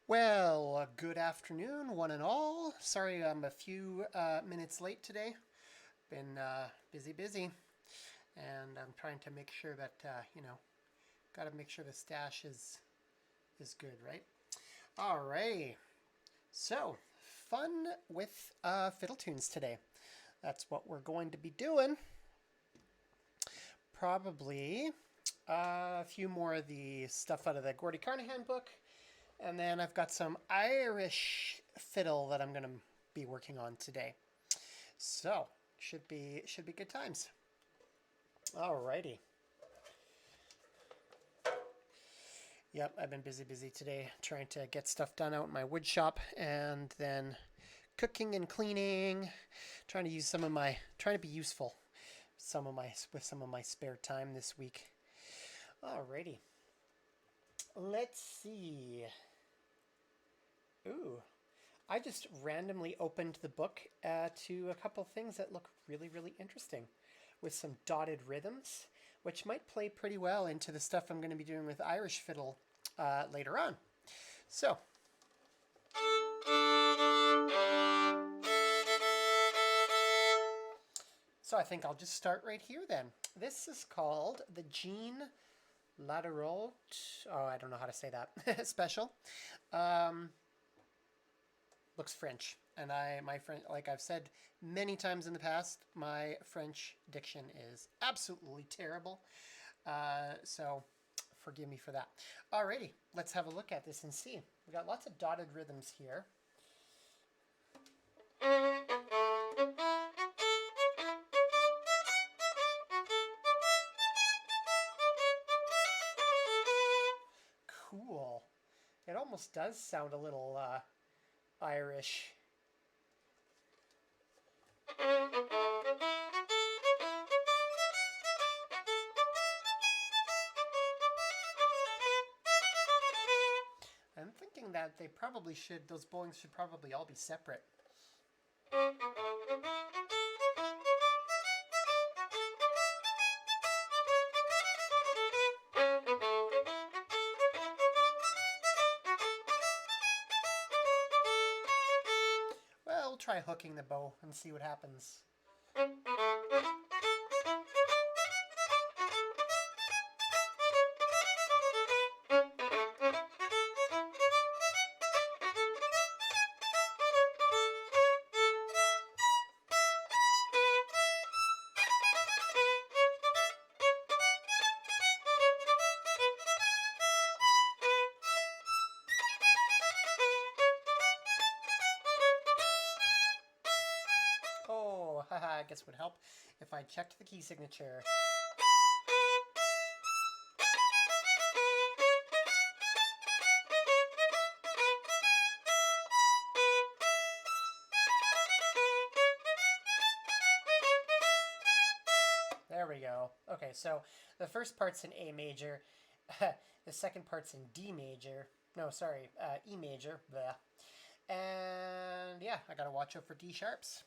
Well, good afternoon, one and all. Sorry I'm a few minutes late today. Been busy, and I'm trying to make sure that got to make sure the stash is good, right? Alrighty. So, fun with fiddle tunes today. That's what we're going to be doing. Probably a few more of the stuff out of the Gordy Carnahan book. And then I've got some Irish fiddle that I'm going to be working on today. So, should be good times. Alrighty. Yep, I've been busy today trying to get stuff done out in my wood shop, and then cooking and cleaning, trying to be useful with some of my spare time this week. Alrighty. Let's see. Ooh, I just randomly opened the book to a couple things that look really interesting, with some dotted rhythms, which might play pretty well into the stuff I'm going to be doing with Irish fiddle later on. So, I think I'll just start right here then. This is called the Jean Lateral. Oh, I don't know how to say that. Special. Looks French, and my French, like I've said many times in the past, my French diction is absolutely terrible. So forgive me for that. Alrighty, let's have a look at this and see. We got lots of dotted rhythms here. Cool. It almost does sound a little Irish. I'm thinking that those bowings should probably all be separate. Well, we'll try hooking the bow and see what happens. Oh, haha, I guess it would help if I checked the key signature. There we go. Okay, so the first part's in A major, the second part's in D major. No, sorry, E major. Bleh. And yeah, I gotta watch out for D sharps.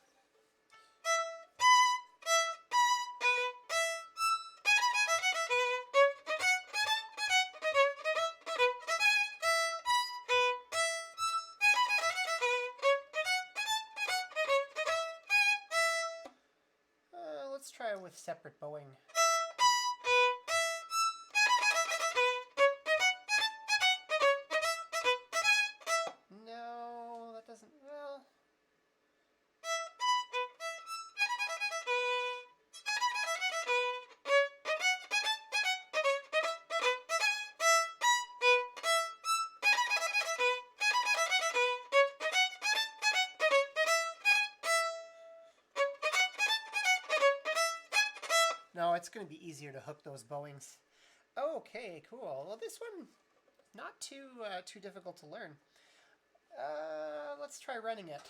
Let's try with separate bowing. No, that doesn't, well. No, it's going to be easier to hook those bowings. Okay, cool. Well, this one, not too difficult to learn. Let's try running it.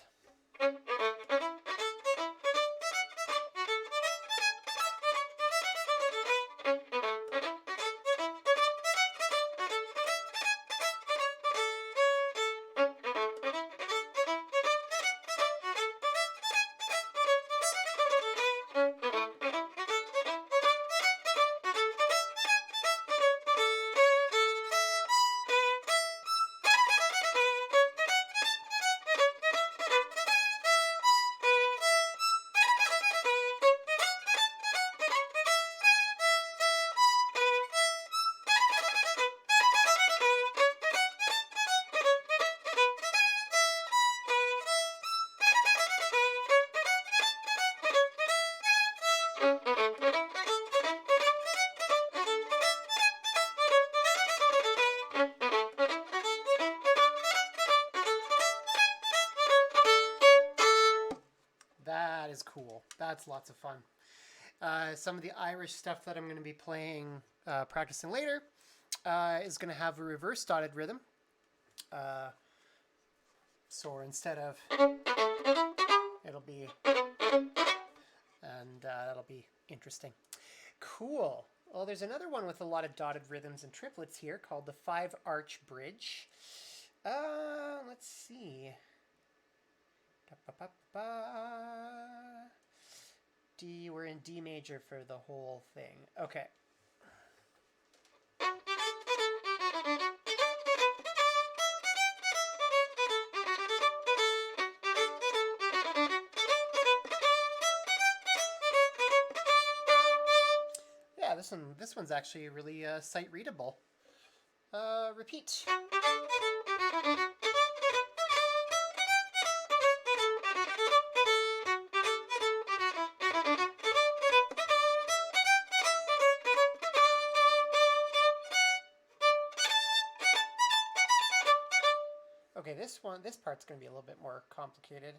That is cool. That's lots of fun. Some of the Irish stuff that I'm going to be playing, practicing later, is going to have a reverse dotted rhythm. So instead of, it'll be, and that'll be interesting. Cool. Well, there's another one with a lot of dotted rhythms and triplets here called the 5-arch bridge. Let's see. D, we're in D major for the whole thing. Okay. Yeah, this one's actually really sight readable. Repeat. Okay, this part's going to be a little bit more complicated.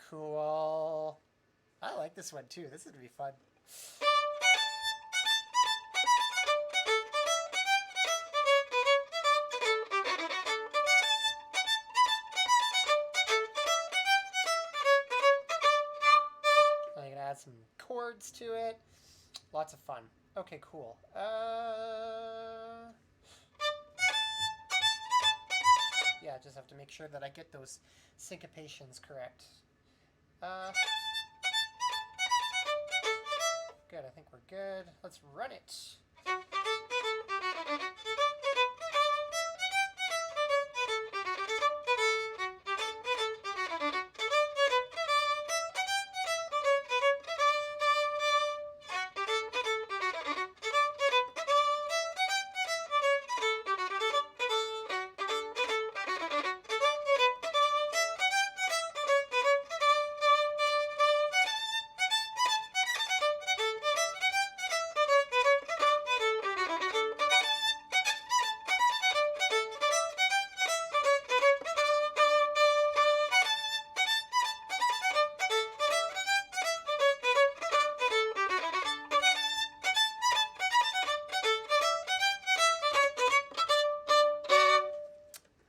Cool. I like this one too. This is going to be fun. Add some chords to it. Lots of fun. Okay, cool. Yeah, just have to make sure that I get those syncopations correct. Good, I think we're good. Let's run it.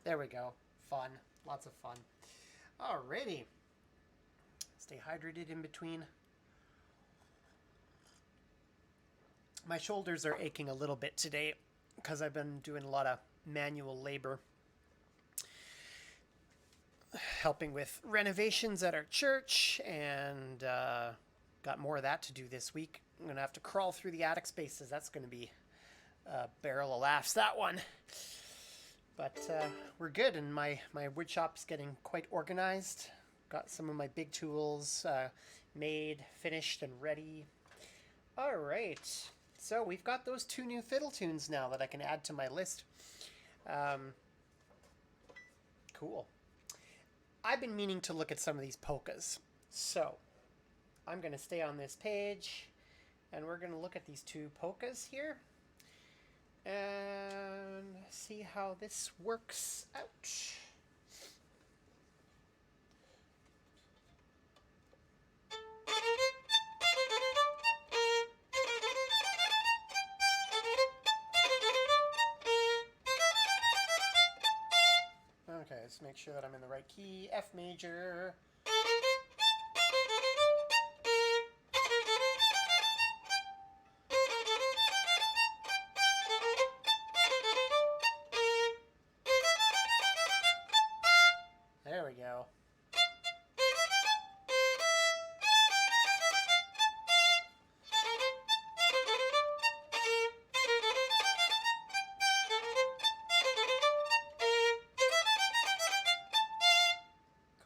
There we go. Fun. Lots of fun. Alrighty. Stay hydrated in between. My shoulders are aching a little bit today because I've been doing a lot of manual labor. Helping with renovations at our church, and got more of that to do this week. I'm going to have to crawl through the attic spaces. That's going to be a barrel of laughs, that one. But we're good, and my wood shop's getting quite organized. Got some of my big tools made, finished, and ready. All right, so we've got those 2 new fiddle tunes now that I can add to my list. Cool. I've been meaning to look at some of these polkas, so I'm going to stay on this page, and we're going to look at these 2 polkas here and see how this works out. Okay, let's make sure that I'm in the right key. F major. There we go.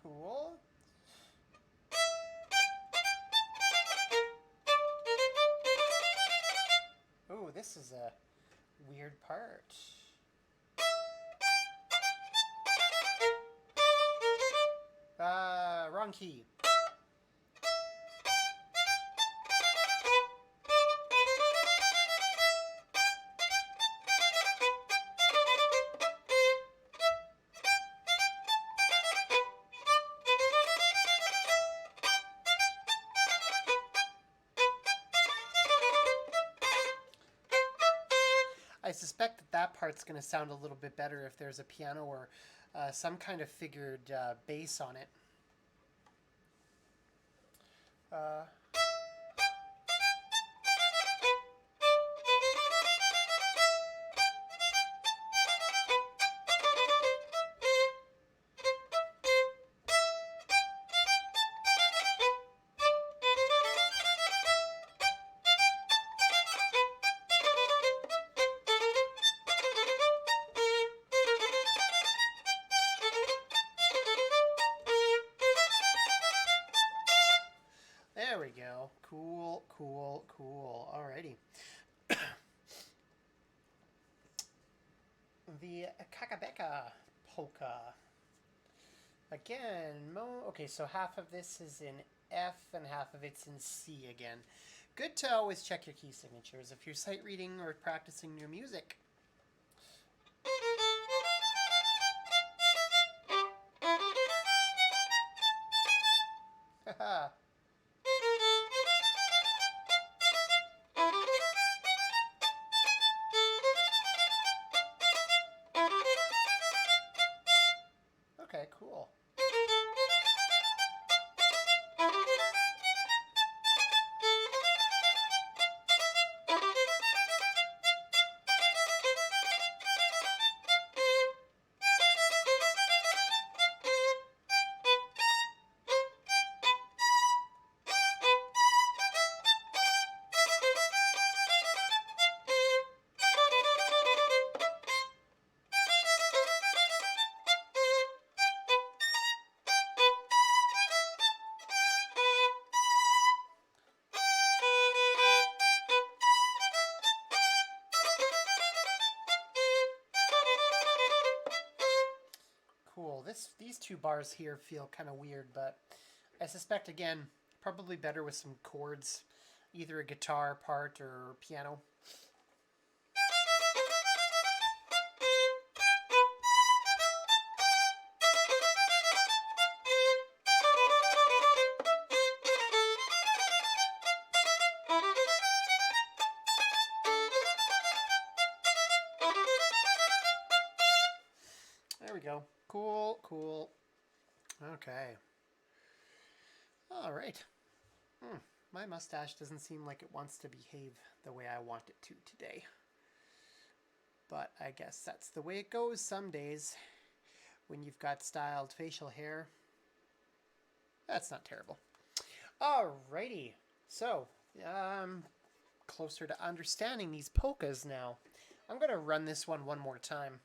Cool. weird part. Wrong key. I suspect that that part's going to sound a little bit better if there's a piano or some kind of figured bass on it. There we go. Cool, cool, cool. Alrighty. The Kakabeka polka. Again, okay, so half of this is in F and half of it's in C again. Good to always check your key signatures if you're sight reading or practicing your music. Haha. Okay, cool. Cool. These two bars here feel kind of weird, but I suspect, again, probably better with some chords, either a guitar part or piano. There we go. Cool, cool. Okay. All right. My mustache doesn't seem like it wants to behave the way I want it to today. But I guess that's the way it goes some days when you've got styled facial hair. That's not terrible. Alrighty. So, closer to understanding these polkas now. I'm going to run this one more time.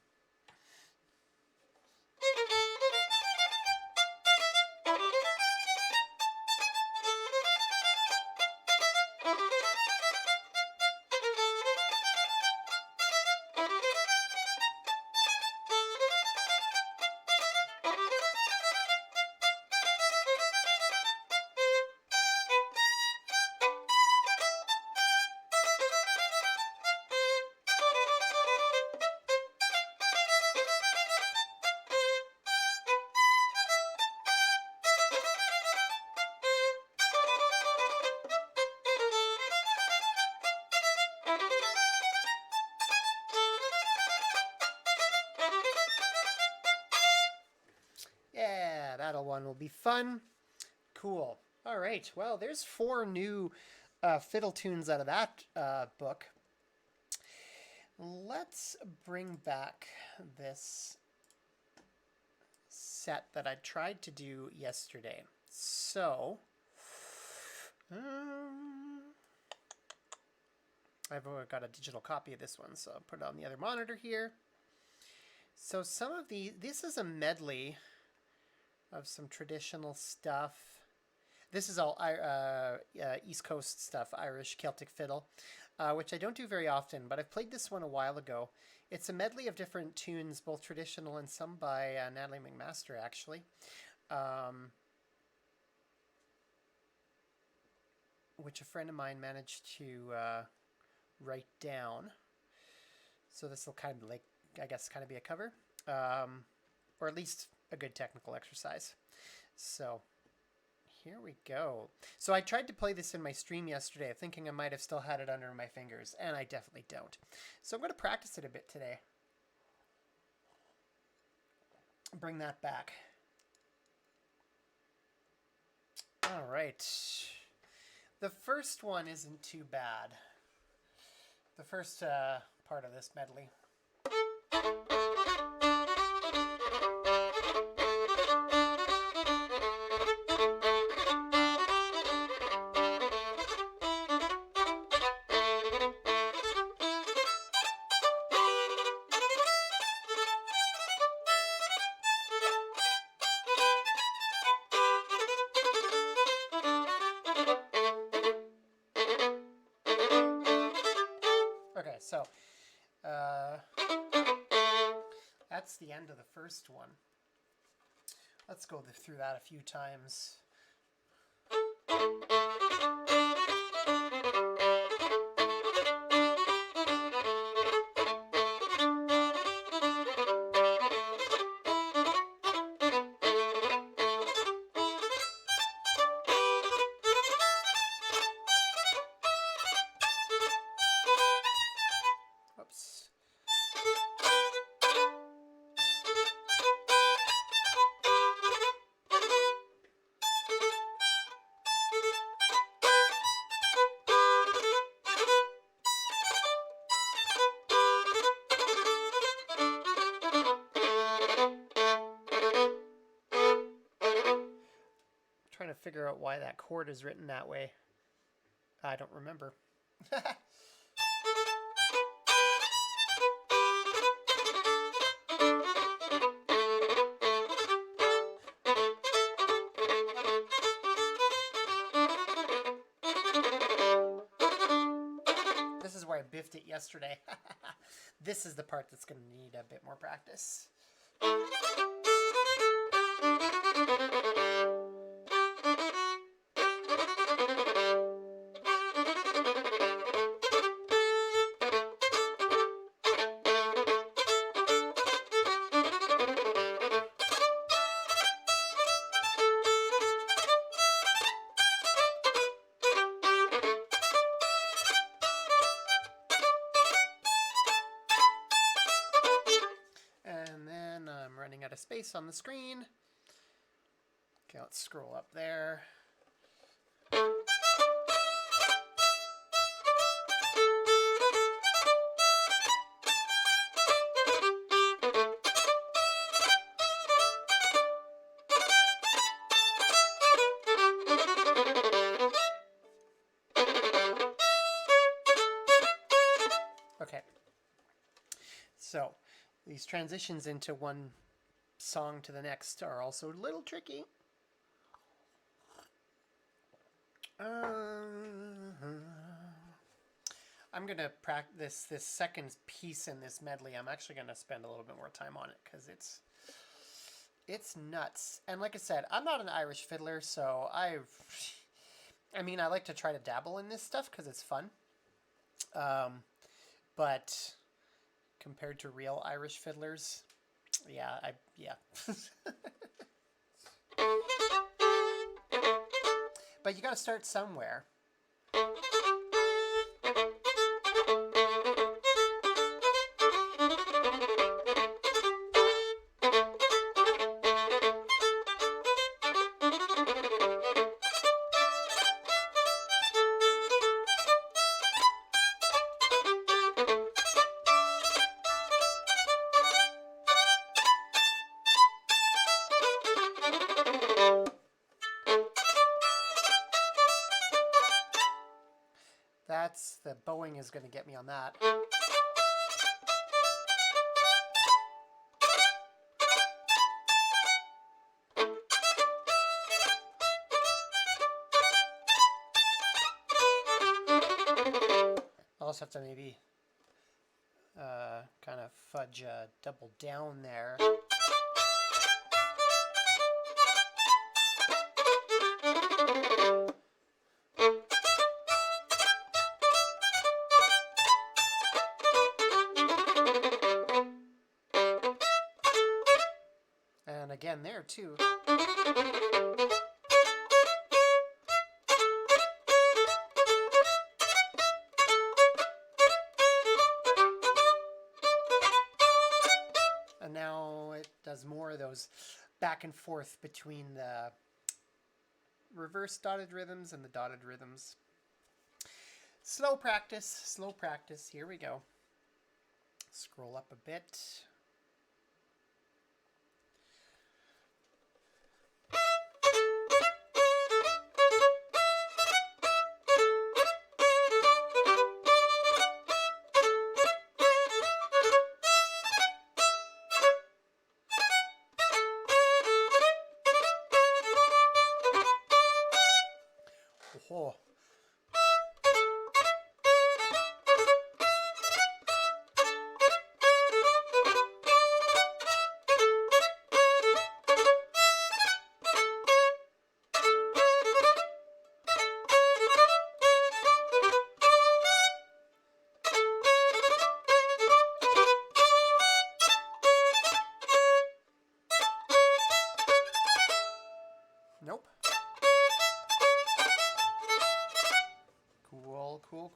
Yeah, that'll one will be fun. Cool. All right. Well, there's 4 new fiddle tunes out of that book. Let's bring back this set that I tried to do yesterday. So, I've got a digital copy of this one, so I'll put it on the other monitor here. So some of this is a medley of some traditional stuff. This is all East Coast stuff, Irish Celtic fiddle. which I don't do very often, but I've played this one a while ago. It's a medley of different tunes, both traditional and some by Natalie McMaster, actually. Which a friend of mine managed to write down. So this will kind of like, I guess, kind of be a cover, or at least a good technical exercise. So here we go. So I tried to play this in my stream yesterday, thinking I might have still had it under my fingers, and I definitely don't. So I'm going to practice it a bit today. Bring that back. All right. The first one isn't too bad. The first part of this medley. Okay, so that's the end of the first one. Let's go through that a few times. Whoops. Trying to figure out why that chord is written that way. I don't remember. This is where I biffed it yesterday. This is the part that's going to need a bit more practice. And then I'm running out of space on the screen. Okay, let's scroll up there. Okay, so these transitions into one song to the next are also a little tricky. I'm going to practice this second piece in this medley. I'm actually going to spend a little bit more time on it because it's nuts. And like I said, I'm not an Irish fiddler, so I like to try to dabble in this stuff because it's fun. But compared to real Irish fiddlers, yeah. But you got to start somewhere. That's the bowing is going to get me on that. also have to maybe kind of fudge a double down there. And again there too. And now it does more of those back and forth between the reverse dotted rhythms and the dotted rhythms. Slow practice, here we go. Scroll up a bit. Oh. Nope.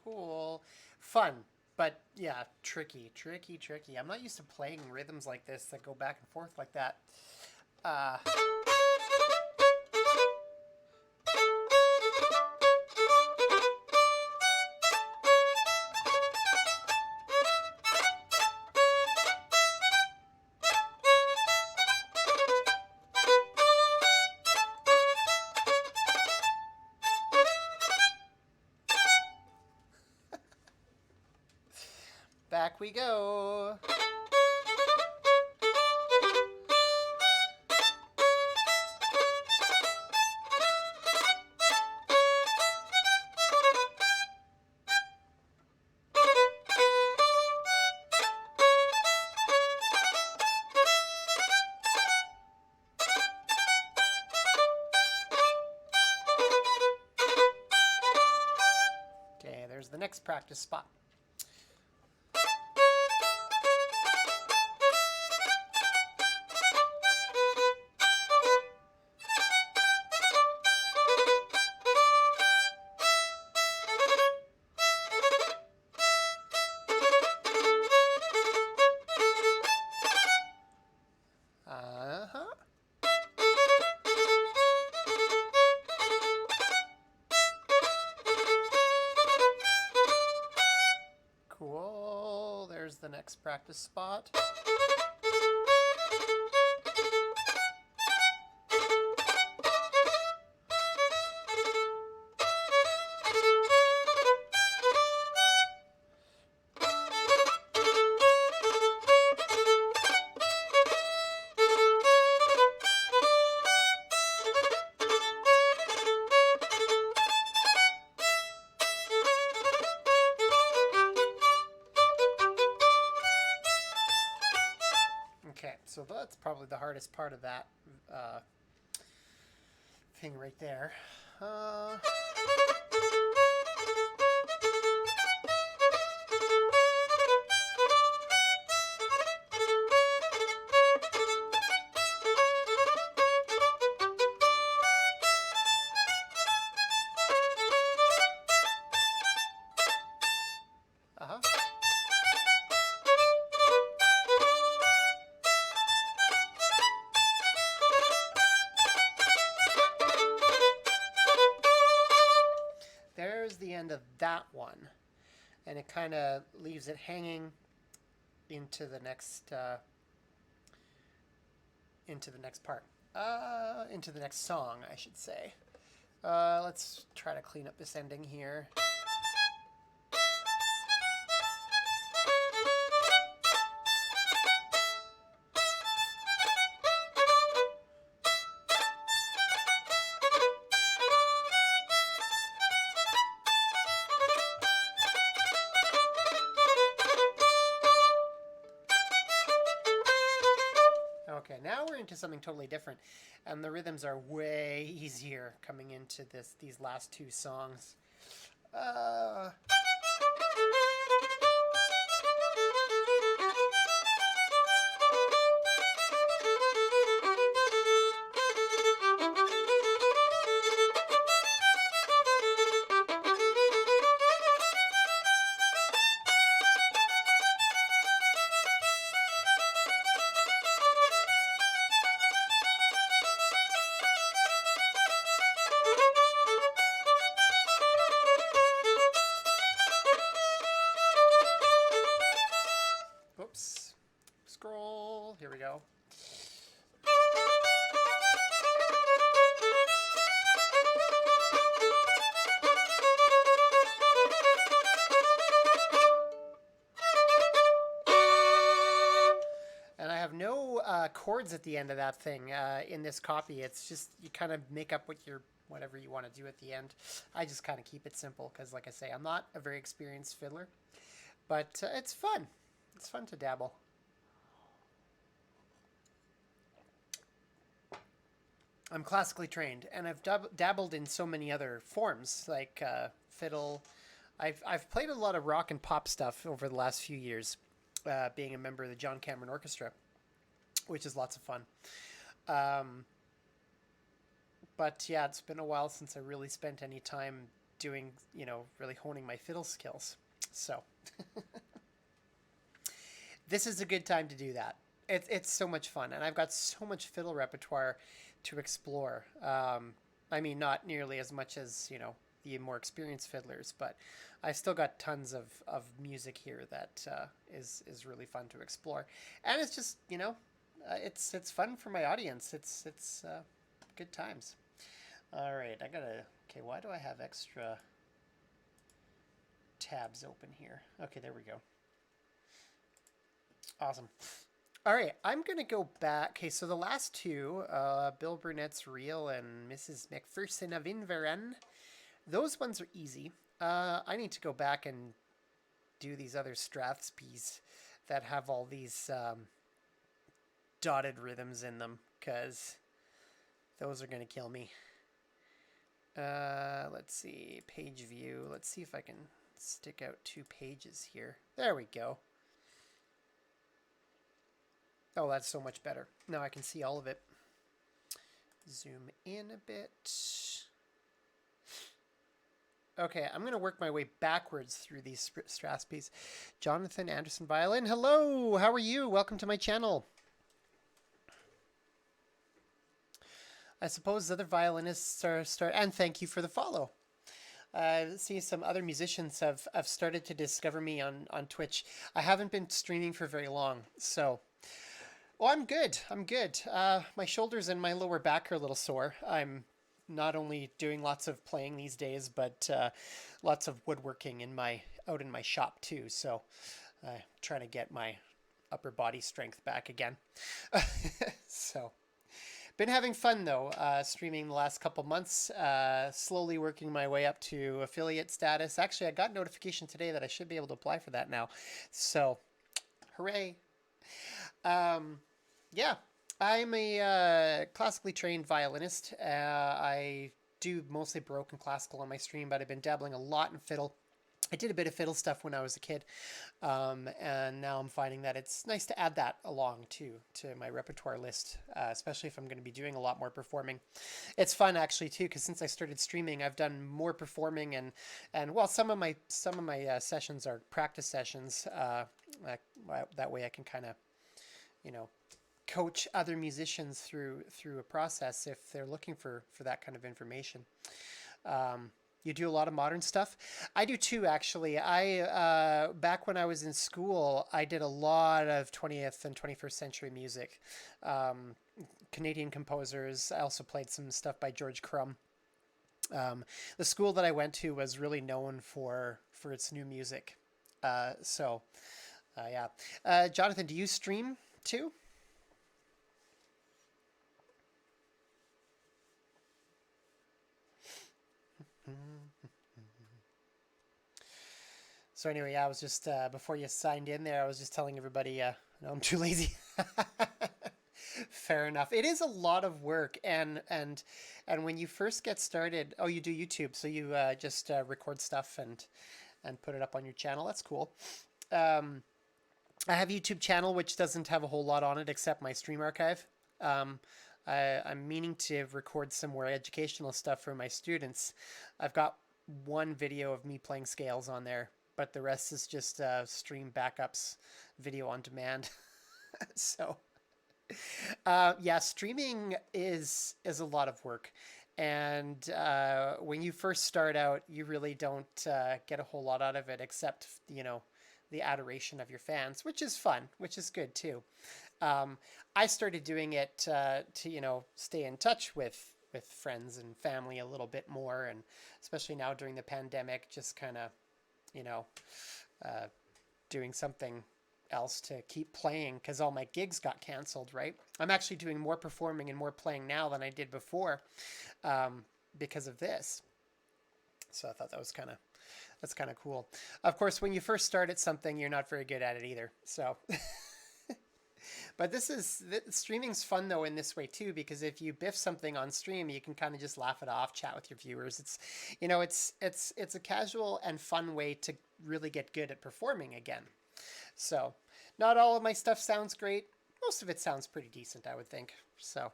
Cool. Fun, but yeah, tricky. I'm not used to playing rhythms like this that go back and forth like that. Back we go. Okay, there's the next practice spot. Cool. There's the next practice spot. Okay, so that's probably the hardest part of that thing right there. There's the end of that one, and it kind of leaves it hanging into the next part, into the next song, I should say. Let's try to clean up this ending here. Okay, now we're into something totally different, and the rhythms are way easier coming into these last two songs. Uh, Oops. Scroll. Here we go. And I have no chords at the end of that thing in this copy. It's just you kind of make up whatever you want to do at the end. I just kind of keep it simple because, like I say, I'm not a very experienced fiddler, but it's fun. It's fun to dabble. I'm classically trained, and I've dabbled in so many other forms like fiddle. I've played a lot of rock and pop stuff over the last few years, being a member of the John Cameron Orchestra, which is lots of fun. But yeah, it's been a while since I really spent any time doing, really honing my fiddle skills. So this is a good time to do that. It's so much fun, and I've got so much fiddle repertoire to explore. I mean, not nearly as much as the more experienced fiddlers, but I've still got tons of music here that is really fun to explore, and it's just it's fun for my audience. It's good times. All right, okay. Why do I have extra tabs open here? Okay, there we go. Awesome. All right, I'm going to go back. Okay, so the last two, Bill Burnett's Reel and Mrs. McPherson of Inverayn, those ones are easy. I need to go back and do these other Strathspeys that have all these dotted rhythms in them, because those are going to kill me. Let's see, page view. Let's see if I can stick out 2 pages here. There we go. Oh, that's so much better. Now I can see all of it. Zoom in a bit. Okay, I'm going to work my way backwards through these Strathspeys. Jonathan Anderson Violin, hello! How are you? Welcome to my channel. I suppose other violinists are and thank you for the follow. I see some other musicians have started to discover me on Twitch. I haven't been streaming for very long, so... Oh, I'm good. I'm good. My shoulders and my lower back are a little sore. I'm not only doing lots of playing these days, but lots of woodworking out in my shop too. So I'm trying to get my upper body strength back again. So been having fun though, streaming the last couple months, slowly working my way up to affiliate status. Actually, I got notification today that I should be able to apply for that now. So hooray. Yeah, I'm a classically trained violinist. I do mostly Baroque and classical on my stream, but I've been dabbling a lot in fiddle. I did a bit of fiddle stuff when I was a kid, and now I'm finding that it's nice to add that along to my repertoire list, especially if I'm going to be doing a lot more performing. It's fun actually too, because since I started streaming, I've done more performing, and well, some of my sessions are practice sessions. That way I can kind of coach other musicians through a process if they're looking for that kind of information. You do a lot of modern stuff. I do too, actually. I back when I was in school, I did a lot of 20th and 21st century music. Canadian composers. I also played some stuff by George Crumb. The school that I went to was really known for its new music. Yeah. Jonathan, do you stream too? So anyway, yeah, I was just, before you signed in there, I was just telling everybody, no, I'm too lazy. Fair enough. It is a lot of work, and when you first get started, oh, you do YouTube, so you just record stuff and put it up on your channel. That's cool. Um, I have a YouTube channel which doesn't have a whole lot on it except my stream archive. Um, I'm meaning to record some more educational stuff for my students. I've got one video of me playing scales on there, but the rest is just stream backups, video on demand. So yeah, streaming is a lot of work, and when you first start out, you really don't get a whole lot out of it, except the adoration of your fans, which is fun, which is good too. Um, I started doing it to stay in touch with friends and family a little bit more, and especially now during the pandemic, just kind of you know uh, doing something else to keep playing because all my gigs got canceled, right? I'm actually doing more performing and more playing now than I did before um, because of this. So I thought that's kind of cool. Of course, when you first start at something, you're not very good at it either. So, but streaming's fun though in this way too, because if you biff something on stream, you can kind of just laugh it off, chat with your viewers. It's a casual and fun way to really get good at performing again. So, not all of my stuff sounds great. Most of it sounds pretty decent, I would think. So,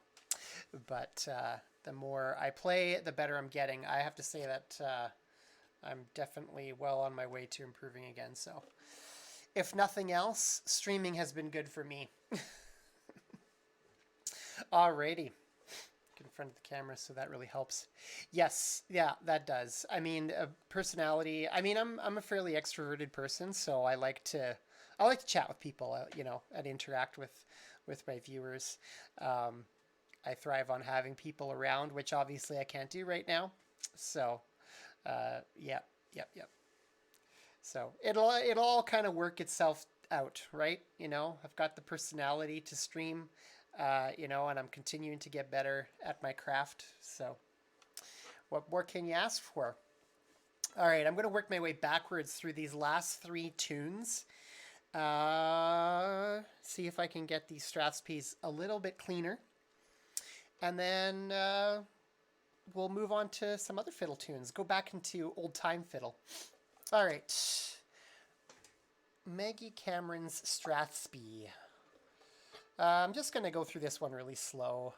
but the more I play, the better I'm getting. I have to say that I'm definitely well on my way to improving again. So, if nothing else, streaming has been good for me. Alrighty. In front of the camera, so that really helps. Yes, yeah, that does. I mean, personality. I mean, I'm a fairly extroverted person, so I like to chat with people, and interact with my viewers. Um, I thrive on having people around, which obviously I can't do right now. So, yeah, yep, yep. So it'll all kind of work itself out, right? I've got the personality to stream, and I'm continuing to get better at my craft. So, what more can you ask for? All right, I'm going to work my way backwards through these last three tunes. See if I can get these Strathspeys a little bit cleaner. And then we'll move on to some other fiddle tunes. Go back into old time fiddle. All right. Maggie Cameron's Strathspey. I'm just going to go through this one really slow.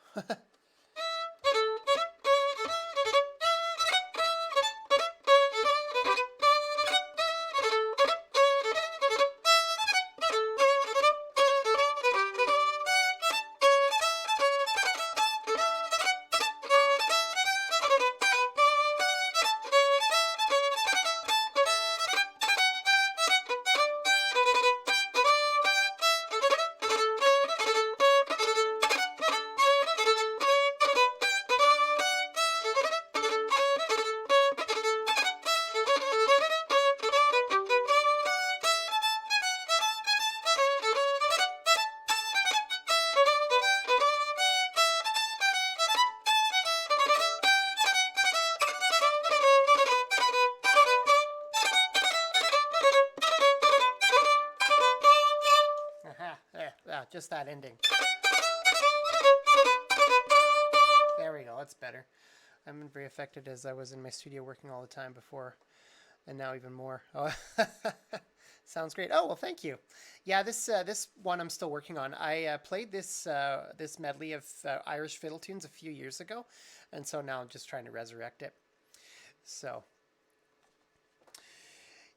Just that ending. There we go. That's better. I've been very affected as I was in my studio working all the time before, and now even more. Oh, sounds great. Oh well, thank you. Yeah, this one I'm still working on. I played this medley of Irish fiddle tunes a few years ago, and so now I'm just trying to resurrect it. So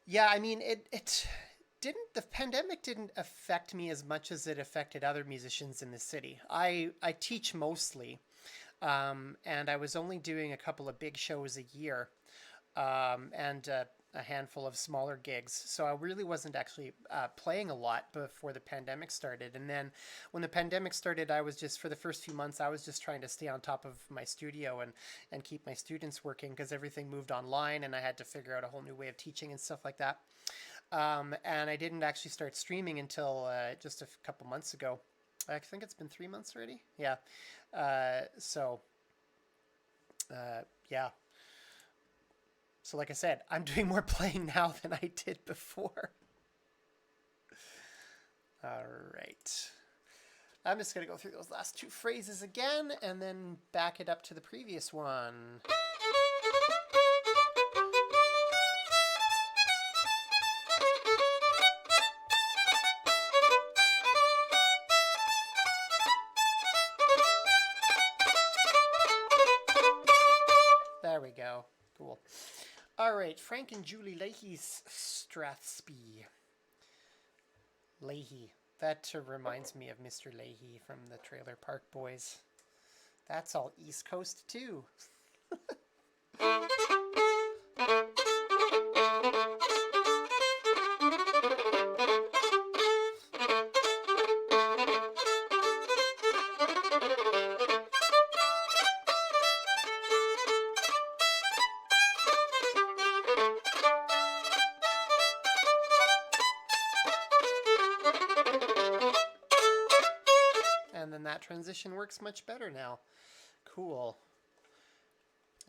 yeah, I mean it didn't the pandemic didn't affect me as much as it affected other musicians in the city. I teach mostly, and I was only doing a couple of big shows a year, and a handful of smaller gigs. So I really wasn't actually playing a lot before the pandemic started. And then when the pandemic started, I was just, for the first few months, I was just trying to stay on top of my studio and keep my students working because everything moved online and I had to figure out a whole new way of teaching and stuff like that. And I didn't actually start streaming until just a couple months ago. I think it's been 3 months already. Yeah. So, yeah. So like I said, I'm doing more playing now than I did before. All right. I'm just going to go through those last two phrases again and then back it up to the previous one. There we go. Cool. All right, Frank and Julie Leahy's Strathspey. Leahy. That reminds me of Mr. Leahy from the Trailer Park Boys. That's all East Coast too. And then that transition works much better now. Cool.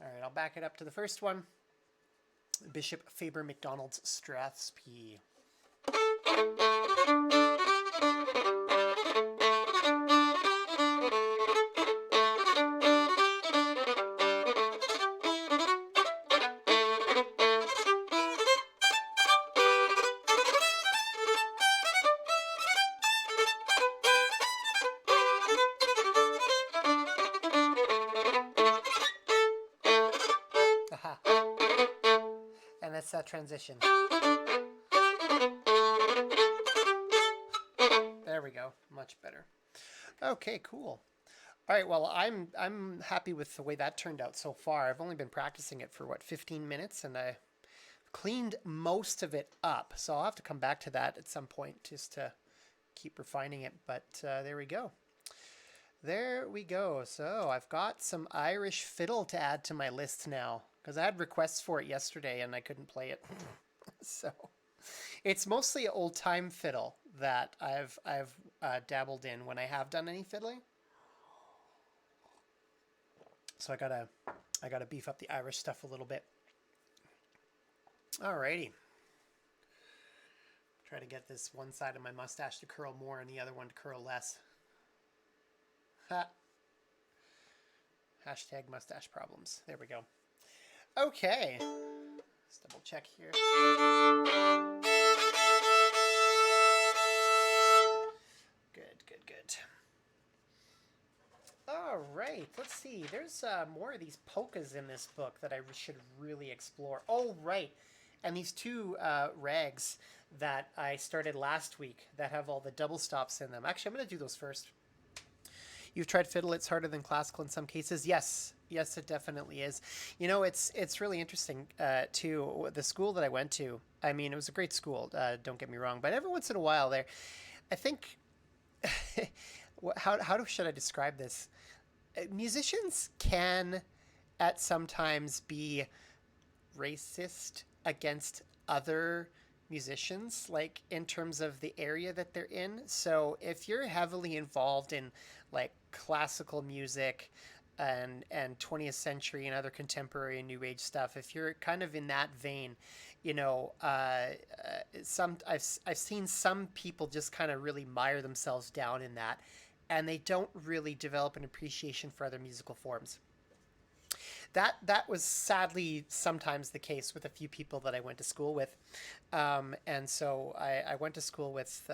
All right, I'll back it up to the first one. Bishop Faber McDonald's Strathspey. And that's that transition. There we go. Much better. Okay, cool. All right, well, I'm happy with the way that turned out so far. I've only been practicing it for, 15 minutes, and I cleaned most of it up. So I'll have to come back to that at some point just to keep refining it. But there we go. There we go. So I've got some Irish fiddle to add to my list now, because I had requests for it yesterday and I couldn't play it. So it's mostly old-time fiddle that I've dabbled in when I have done any fiddling. So I gotta beef up the Irish stuff a little bit. Alrighty. Try to get this one side of my mustache to curl more and the other one to curl less. Ha. Hashtag mustache problems. There we go. Okay. Let's double check here. Good. All right. Let's see. There's more of these polkas in this book that I should really explore. Oh, right. And these two rags that I started last week that have all the double stops in them. Actually, I'm going to do those first. You've tried fiddle, it's harder than classical in some cases. Yes, it definitely is. You know, it's really interesting, too. The school that I went to, I mean, it was a great school, don't get me wrong. But every once in a while there, I think, should I describe this? Musicians can, at sometimes, be racist against other musicians, like in terms of the area that they're in. So if you're heavily involved in like classical music and 20th century and other contemporary and new age stuff, if you're kind of in that vein, you know, I've seen some people just kind of really mire themselves down in that, and they don't really develop an appreciation for other musical forms. That was sadly sometimes the case with a few people that I went to school with. And so I went to school with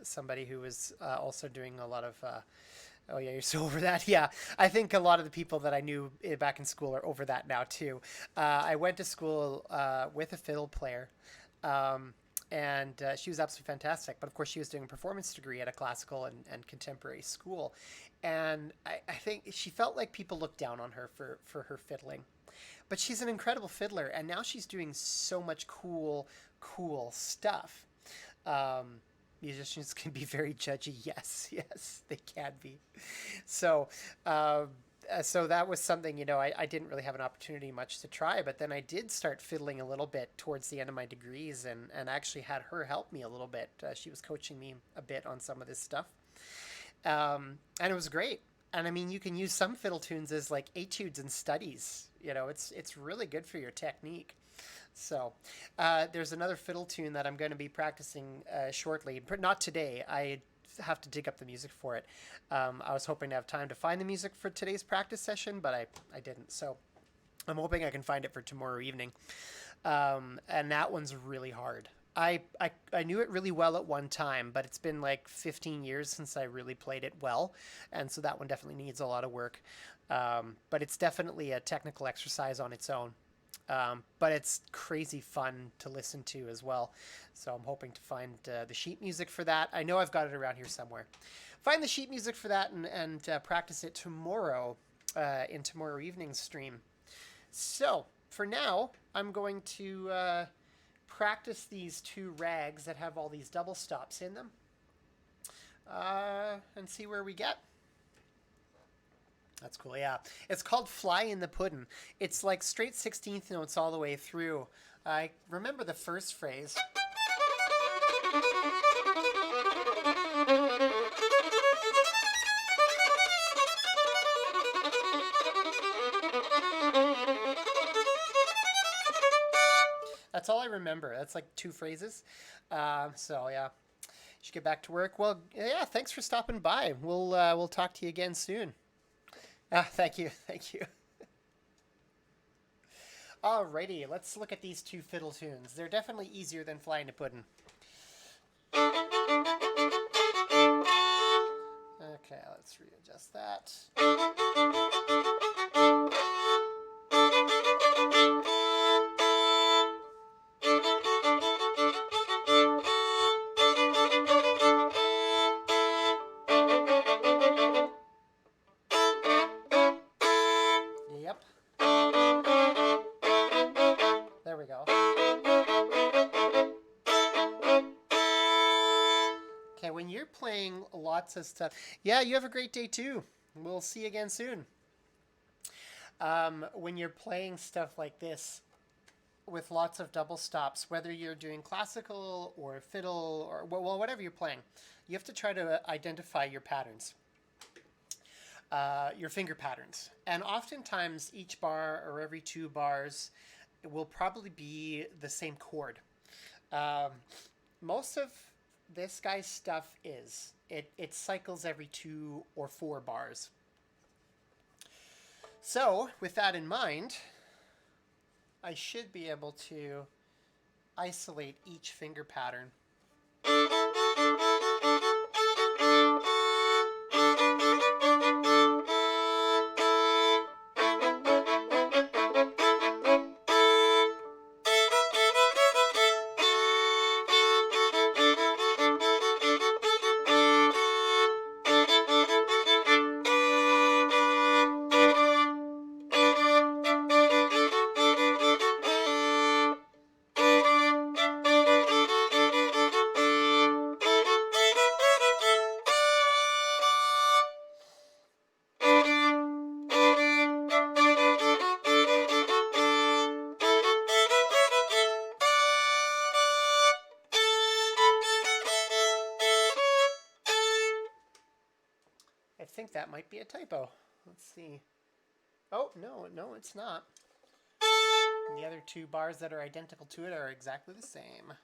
somebody who was also doing a lot of... oh, yeah, you're so over that. Yeah, I think a lot of the people that I knew back in school are over that now, too. I went to school with a fiddle player. And she was absolutely fantastic. But of course, she was doing a performance degree at a classical and contemporary school. And I think she felt like people looked down on her for her fiddling. But she's an incredible fiddler. And now she's doing so much cool stuff. Musicians can be very judgy. Yes, they can be. So that was something, you know, I didn't really have an opportunity much to try, but then I did start fiddling a little bit towards the end of my degrees and actually had her help me a little bit. She was coaching me a bit on some of this stuff. And it was great. And I mean, you can use some fiddle tunes as like etudes and studies. You know, it's really good for your technique. So there's another fiddle tune that I'm going to be practicing shortly, but not today. I have to dig up the music for it. I was hoping to have time to find the music for today's practice session, but I didn't. So I'm hoping I can find it for tomorrow evening. And that one's really hard. I knew it really well at one time, but it's been like 15 years since I really played it well. And so that one definitely needs a lot of work. But it's definitely a technical exercise on its own. But it's crazy fun to listen to as well. So I'm hoping to find the sheet music for that. I know I've got it around here somewhere. Find the sheet music for that and practice it tomorrow in tomorrow evening's stream. So for now, I'm going to practice these two rags that have all these double stops in them and see where we get. That's cool, yeah. It's called Fly in the Puddin'. It's like straight 16th notes all the way through. I remember the first phrase. That's all I remember. That's like two phrases. So yeah, should get back to work. Well, yeah. Thanks for stopping by. We'll talk to you again soon. Thank you. Alrighty, let's look at these two fiddle tunes. They're definitely easier than Fly in the Puddin'. Okay, let's readjust that. There we go. Okay, when you're playing lots of stuff, yeah, you have a great day too. We'll see you again soon. When you're playing stuff like this with lots of double stops, whether you're doing classical or fiddle or well, whatever you're playing, you have to try to identify your patterns. Your finger patterns. And oftentimes each bar or every two bars will probably be the same chord. Most of this guy's stuff is. It cycles every 2 or 4 bars. So with that in mind, I should be able to isolate each finger pattern. I think that might be a typo. Let's see. Oh, no, it's not. And the other 2 bars that are identical to it are exactly the same.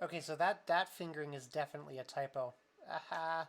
Okay, so that fingering is definitely a typo. Aha.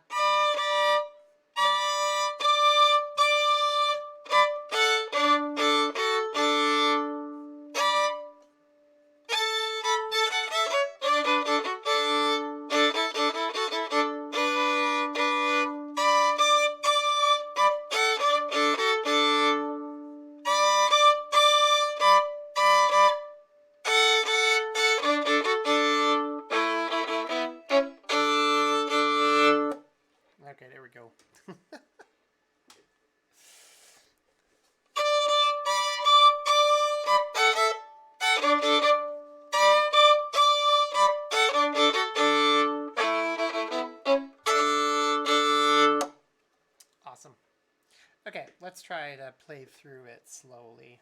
let's try to play through it slowly.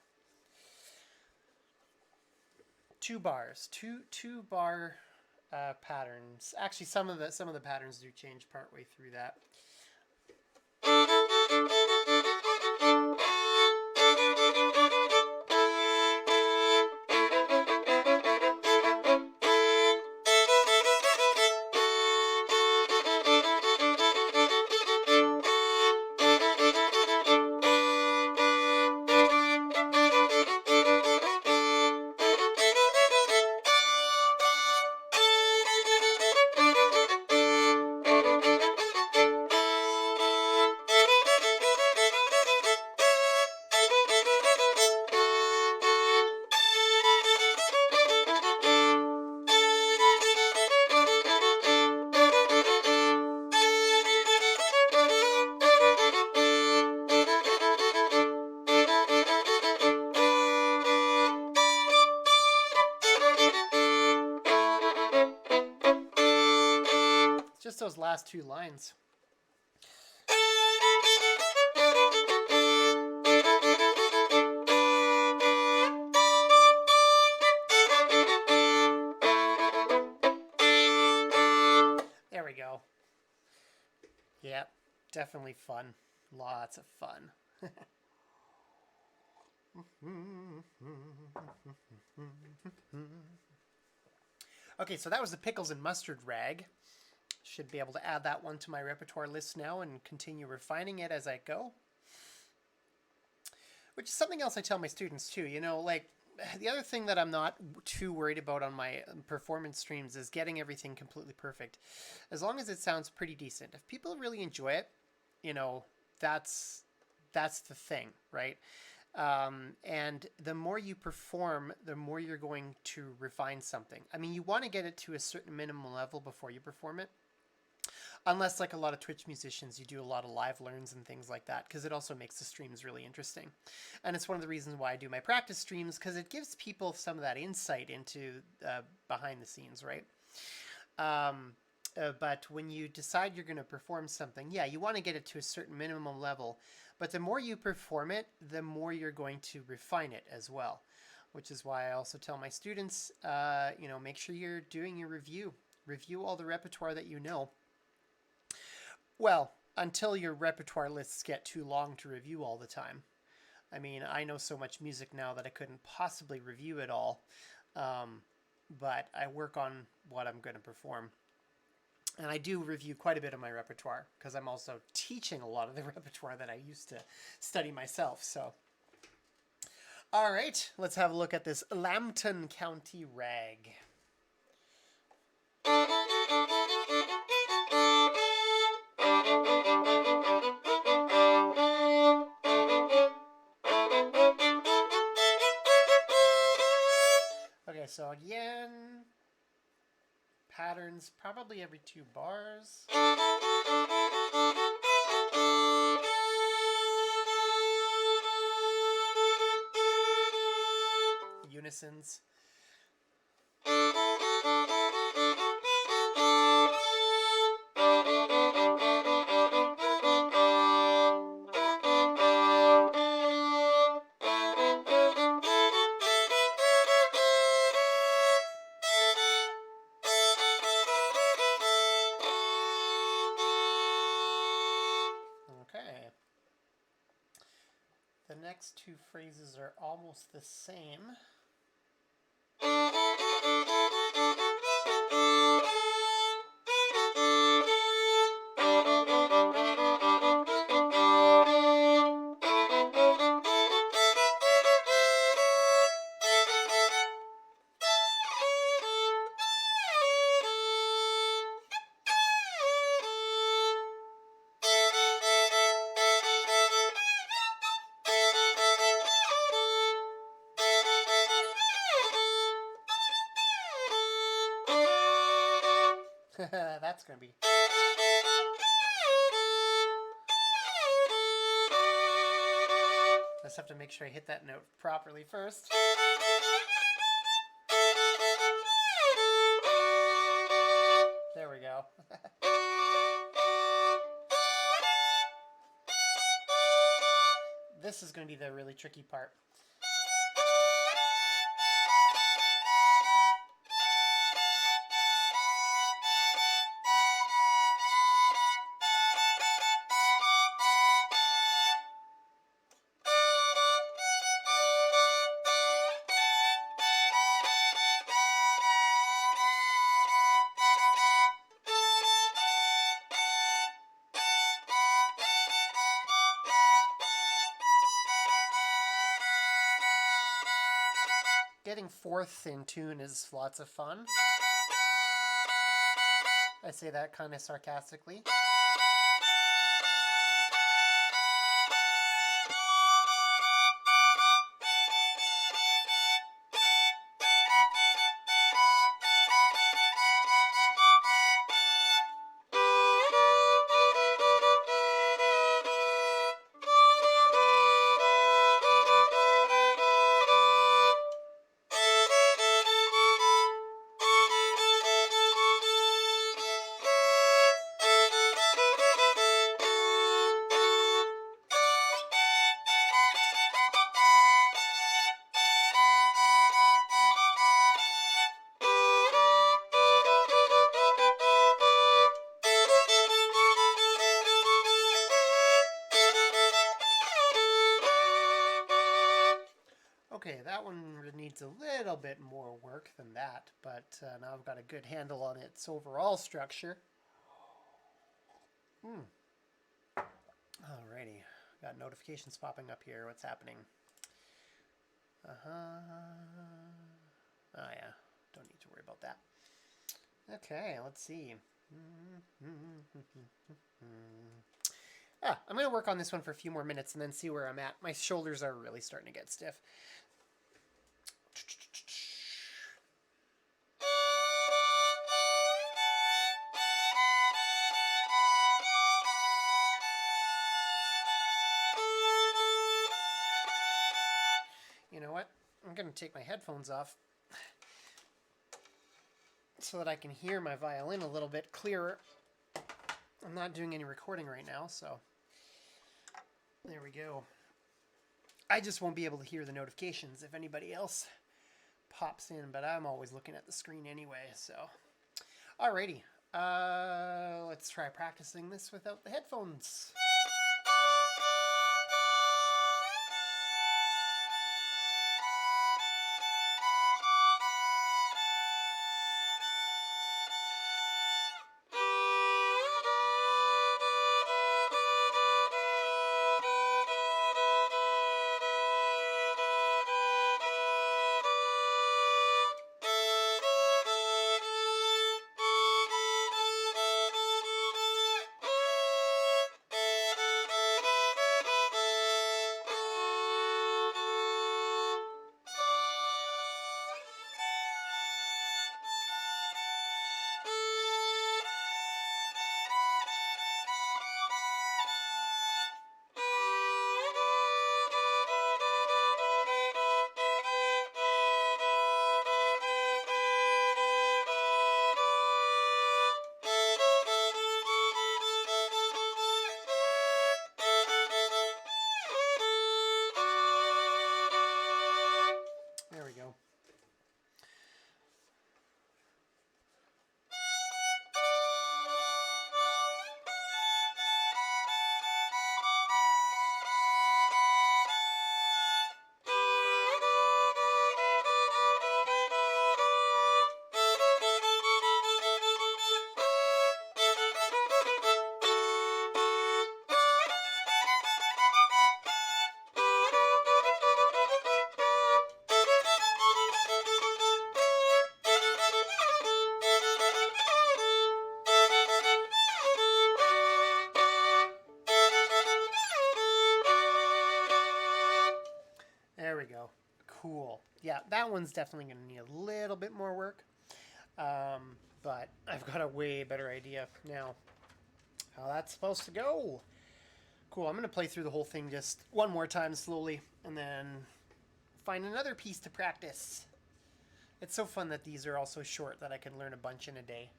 2 bars, two bar patterns. Actually, some of the patterns do change partway through that. Just those last 2 lines. There we go. Yep, definitely fun. Lots of fun. Okay, so that was the Pickles and Mustard Rag. Should be able to add that one to my repertoire list now and continue refining it as I go. Which is something else I tell my students too. You know, like, the other thing that I'm not too worried about on my performance streams is getting everything completely perfect. As long as it sounds pretty decent. If people really enjoy it, you know, that's the thing, right? And the more you perform, the more you're going to refine something. I mean, you want to get it to a certain minimum level before you perform it. Unless, like a lot of Twitch musicians, you do a lot of live learns and things like that, because it also makes the streams really interesting. And it's one of the reasons why I do my practice streams, because it gives people some of that insight into behind the scenes, right? But when you decide you're going to perform something, yeah, you want to get it to a certain minimum level. But the more you perform it, the more you're going to refine it as well. Which is why I also tell my students, you know, make sure you're doing your review. Review all the repertoire that you know. Well, until your repertoire lists get too long to review all the time. I mean, I know so much music now that I couldn't possibly review it all. But I work on what I'm going to perform. And I do review quite a bit of my repertoire because I'm also teaching a lot of the repertoire that I used to study myself. So, all right, let's have a look at this Lambton County Rag. Okay, so again, patterns probably every 2 bars. Unisons. Okay. The next 2 phrases are almost the same. That's going to be... Just have to make sure I hit that note properly first. There we go. this is going to be the really tricky part. Getting fourth in tune is lots of fun. I say that kind of sarcastically. Okay, that one needs a little bit more work than that, but now I've got a good handle on its overall structure. Alrighty, got notifications popping up here. What's happening? Oh yeah, don't need to worry about that. Okay, let's see. I'm going to work on this one for a few more minutes and then see where I'm at. My shoulders are really starting to get stiff. You know what? I'm going to take my headphones off so that I can hear my violin a little bit clearer. I'm not doing any recording right now, so there we go. I just won't be able to hear the notifications if anybody else pops in, but I'm always looking at the screen anyway, so. Alrighty, let's try practicing this without the headphones. There we go. There we go. Cool. Yeah, that one's definitely going to need a little bit more work. But I've got a way better idea now how that's supposed to go. Cool. I'm going to play through the whole thing just one more time slowly and then find another piece to practice. It's so fun that these are all so short that I can learn a bunch in a day.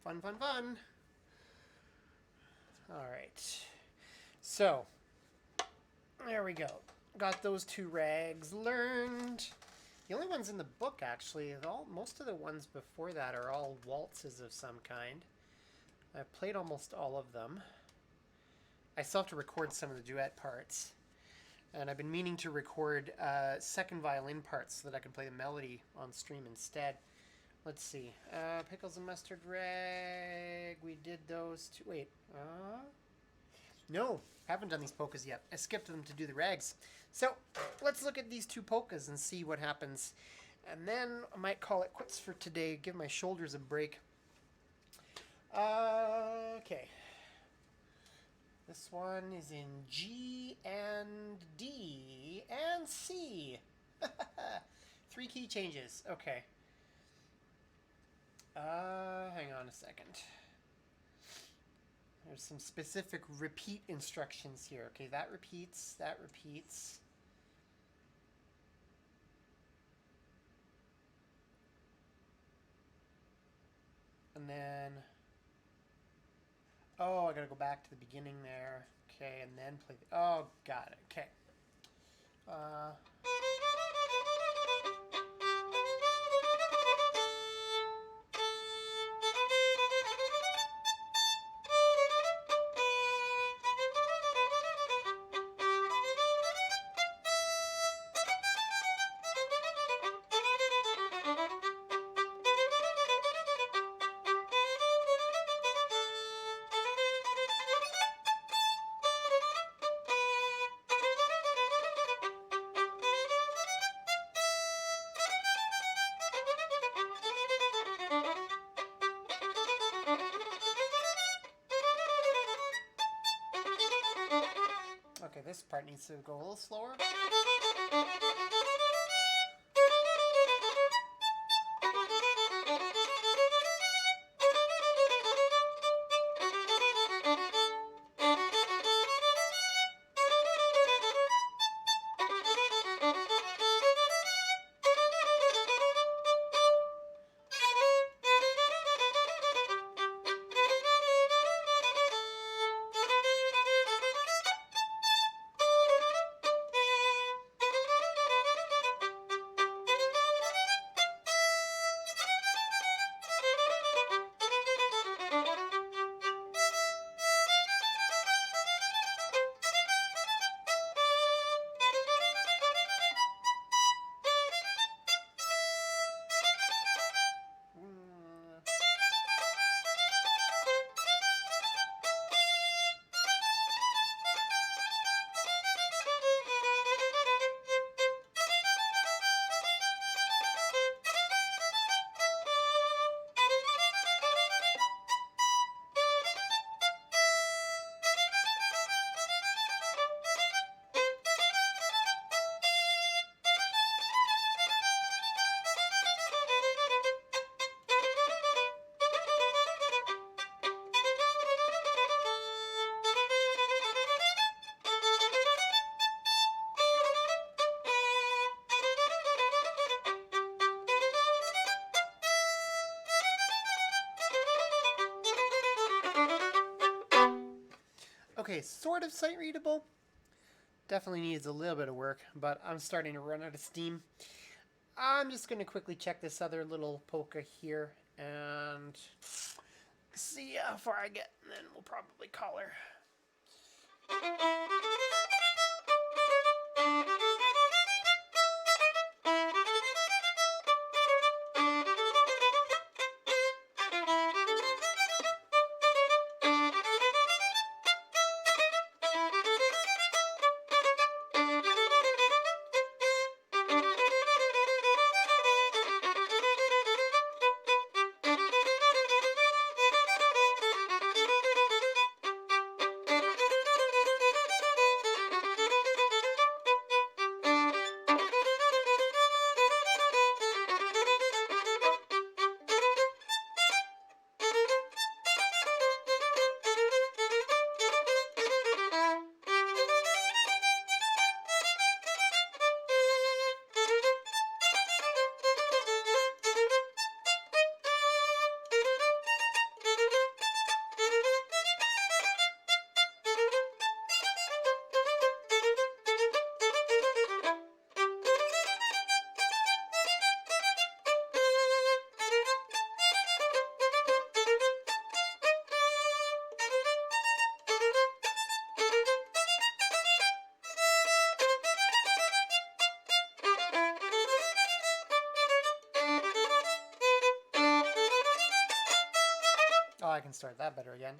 Fun, fun, fun. All right. So, there we go. Got those 2 rags learned. The only ones in the book, actually, most of the ones before that are all waltzes of some kind. I've played almost all of them. I still have to record some of the duet parts. And I've been meaning to record second violin parts so that I can play the melody on stream instead. Let's see. Pickles and Mustard Rag. We did those 2. Wait. No, haven't done these polkas yet. I skipped them to do the rags. So let's look at these 2 polkas and see what happens. And then I might call it quits for today. Give my shoulders a break. Okay. This one is in G and D and C. 3 key changes. Okay. Hang on a second. There's some specific repeat instructions here. Okay, that repeats, that repeats. And then, oh, I gotta go back to the beginning there. Okay, and then play the, oh, got it. Okay. Okay, this part needs to go a little slower. Okay, sort of sight readable. Definitely needs a little bit of work, but I'm starting to run out of steam. I'm just going to quickly check this other little polka here and see how far I get, and then we'll probably call her. can start that better again.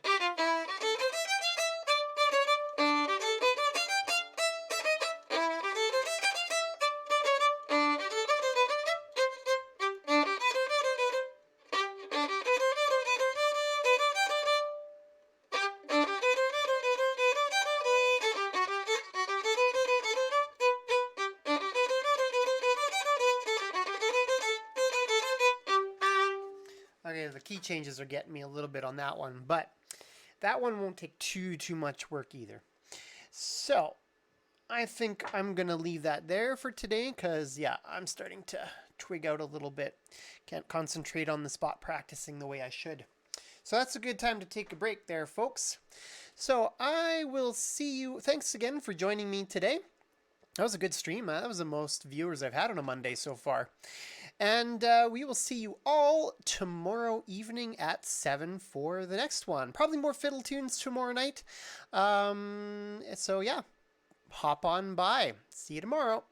Okay, the key changes are getting me a little bit on that one, but that one won't take too much work either. So I think I'm going to leave that there for today because, yeah, I'm starting to twig out a little bit. Can't concentrate on the spot practicing the way I should. So that's a good time to take a break there, folks. So I will see you. Thanks again for joining me today. That was a good stream. That was the most viewers I've had on a Monday so far. And we will see you all tomorrow evening at 7 for the next one. Probably more fiddle tunes tomorrow night. So yeah, hop on by. See you tomorrow.